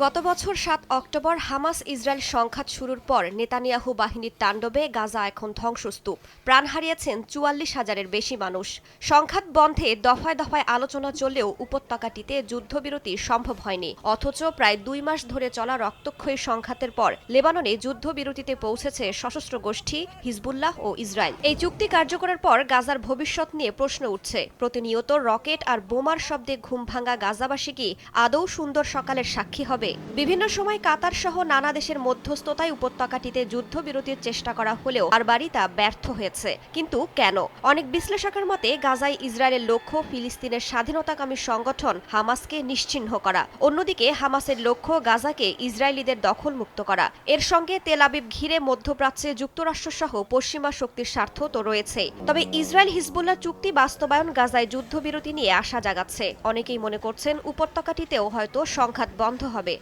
গত বছর ৭ October Hamas Israel সংঘাত শুরুর পর নেতানিয়াহু বাহিনীর তাণ্ডবে গাজা এখন ধ্বংসস্তূপ। প্রাণ হারিয়েছেন ৪৪,০০০-এর বেশি মানুষ। সংঘাত বন্ধে দফায় দফায় আলোচনা চললেও উপত্যকাটিতে যুদ্ধবিরতি সম্ভব হয়নি। অথচ প্রায় ২ মাস ধরে চলা রক্তক্ষয়ী সংঘাতের পর লেবাননে যুদ্ধবিরতিতে পৌঁছেছে সশস্ত্র গোষ্ঠী হিজবুল্লাহ ও ইসরায়েল। এই চুক্তি কার্যকরের পর গাজার ভবিষ্যৎ নিয়ে প্রশ্ন উঠছে। প্রতিনিয়ত রকেট আর বোমার শব্দে ঘুমভাঙা গাজাবাসী কি আদৌ সুন্দর সকালের সাক্ষী হবে? বিভিন্ন সময় কাতার সহ নানা দেশের মধ্যস্থতায় উপত্যকাটিতে যুদ্ধবিরতির চেষ্টা করা হলেও বারবারই তা ব্যর্থ হয়েছে। কিন্তু কেন? অনেক বিশ্লেষকের মতে গাজায় ইসরায়েলের লক্ষ্য ফিলিস্তিনের স্বাধীনতাকামী সংগঠন হামাসকে নিশ্চিহ্ন করা। অন্যদিকে হামাসের লক্ষ্য গাজাকে ইসরায়েলিদের দখলমুক্ত করা। এর সঙ্গে তেল আবিব ঘিরে মধ্যপ্রাচ্যে যুক্তরাষ্ট্রসহ পশ্চিমা শক্তির স্বার্থ তো রয়েছেই। তবে ইসরায়েল হিজবুল্লাহ চুক্তি বাস্তবায়ন গাজায় যুদ্ধবিরতি নিয়ে আশা জাগাচ্ছে। অনেকেই মনে করছেন উপত্যকাটিতেও হয়তো সংঘাত বন্ধ হবে।